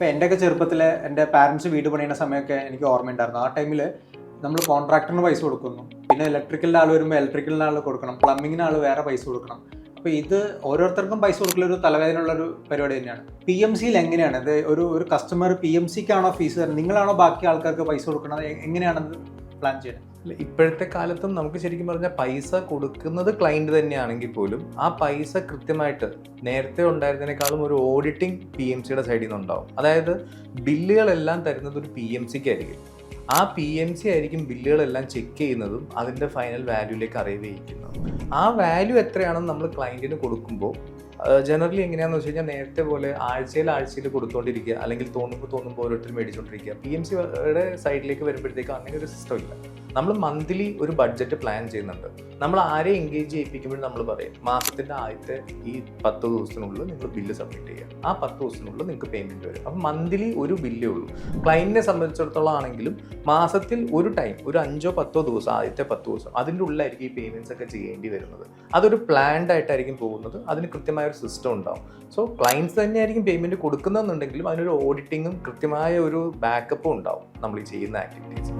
ഇപ്പോൾ എൻ്റെയൊക്കെ ചെറുപ്പത്തിൽ എൻ്റെ പാരൻസ് വീട് പണിയുന്ന സമയമൊക്കെ എനിക്ക് ഓർമ്മയുണ്ടായിരുന്നു. ആ ടൈമിൽ നമ്മൾ കോൺട്രാക്ടറിന് പൈസ കൊടുക്കുന്നു, പിന്നെ ഇലക്ട്രിക്കലിൻ്റെ ആൾ വരുമ്പോൾ ഇലക്ട്രിക്കലിൻ്റെ ആൾ കൊടുക്കണം, പ്ലംബിങ്ങിന് ആൾ വേറെ പൈസ കൊടുക്കണം. അപ്പോൾ ഇത് ഓരോരുത്തർക്കും പൈസ കൊടുക്കലൊരു തലവേദനയുള്ളൊരു പരിപാടി തന്നെയാണ്. PMCയിൽ എങ്ങനെയാണ് ഇത്? ഒരു കസ്റ്റമർ PMCക്കാണോ ഫീസ് തരുന്നത്, നിങ്ങളാണോ ബാക്കി ആൾക്കാർക്ക് പൈസ കൊടുക്കുന്നത്, എങ്ങനെയാണത് പ്ലാൻ ചെയ്യുന്നത്? ഇപ്പോഴത്തെ കാലത്തും നമുക്ക് ശരിക്കും പറഞ്ഞാൽ പൈസ കൊടുക്കുന്നത് ക്ലയൻറ്റ് തന്നെയാണെങ്കിൽ പോലും ആ പൈസ കൃത്യമായിട്ട് നേരത്തെ ഉണ്ടായിരുന്നതിനേക്കാളും ഒരു ഓഡിറ്റിംഗ് PMCയുടെ സൈഡിൽ നിന്നുണ്ടാവും. അതായത് ബില്ലുകളെല്ലാം തരുന്നത് ഒരു PMCക്ക് ആയിരിക്കും. ആ PMC ആയിരിക്കും ബില്ലുകളെല്ലാം ചെക്ക് ചെയ്യുന്നതും അതിൻ്റെ ഫൈനൽ വാല്യൂയിലേക്ക് അറിവ് ചെയ്യിക്കുന്നതും. ആ വാല്യൂ എത്രയാണെന്ന് നമ്മൾ ക്ലയൻറ്റിന് കൊടുക്കുമ്പോൾ ജനറലി എങ്ങനെയാണെന്ന് വെച്ച് കഴിഞ്ഞാൽ നേരത്തെ പോലെ ആഴ്ചയിൽ കൊടുത്തുകൊണ്ടിരിക്കുക, അല്ലെങ്കിൽ തോന്നുമ്പോൾ ഓരോരുത്തർ മേടിച്ചുകൊണ്ടിരിക്കുക. PMCയുടെ സൈഡിലേക്ക് വരുമ്പോഴത്തേക്കും അങ്ങനെ ഒരു സിസ്റ്റം ഇല്ല. നമ്മൾ മന്ത്ലി ഒരു ബഡ്ജറ്റ് പ്ലാൻ ചെയ്യുന്നുണ്ട്. നമ്മൾ ആരെ എൻഗേജ് ചെയ്യിപ്പിക്കുമ്പോഴും നമ്മൾ പറയും മാസത്തിൻ്റെ ആദ്യത്തെ ഈ 10 ദിവസത്തിനുള്ളിൽ നിങ്ങൾ ബില്ല് സബ്മിറ്റ് ചെയ്യുക, ആ 10 ദിവസത്തിനുള്ളിൽ നിങ്ങൾക്ക് പേയ്മെൻറ്റ് വരും. അപ്പം മന്ത്ലി ഒരു ബില്ലേ ഉള്ളൂ. ക്ലയൻറ്റിനെ സംബന്ധിച്ചിടത്തോളം ആണെങ്കിലും മാസത്തിൽ ഒരു ടൈം, ഒരു 5-10 ദിവസം, ആദ്യത്തെ 10 ദിവസം അതിൻ്റെ ഉള്ളിലായിരിക്കും ഈ പേയ്മെൻറ്റ്സ് ഒക്കെ ചെയ്യേണ്ടി വരുന്നത്. അതൊരു പ്ലാൻഡ് ആയിട്ടായിരിക്കും പോകുന്നത്. അതിന് കൃത്യമായ ഒരു സിസ്റ്റം ഉണ്ടാവും. സോ ക്ലയൻറ്റ്സ് തന്നെയായിരിക്കും പേയ്മെൻറ്റ് കൊടുക്കുന്നതെന്നുണ്ടെങ്കിലും അതിനൊരു ഓഡിറ്റിങ്ങും കൃത്യമായ ഒരു ബാക്കപ്പും ഉണ്ടാവും നമ്മൾ ഈ ചെയ്യുന്ന ആക്ടിവിറ്റീസ്.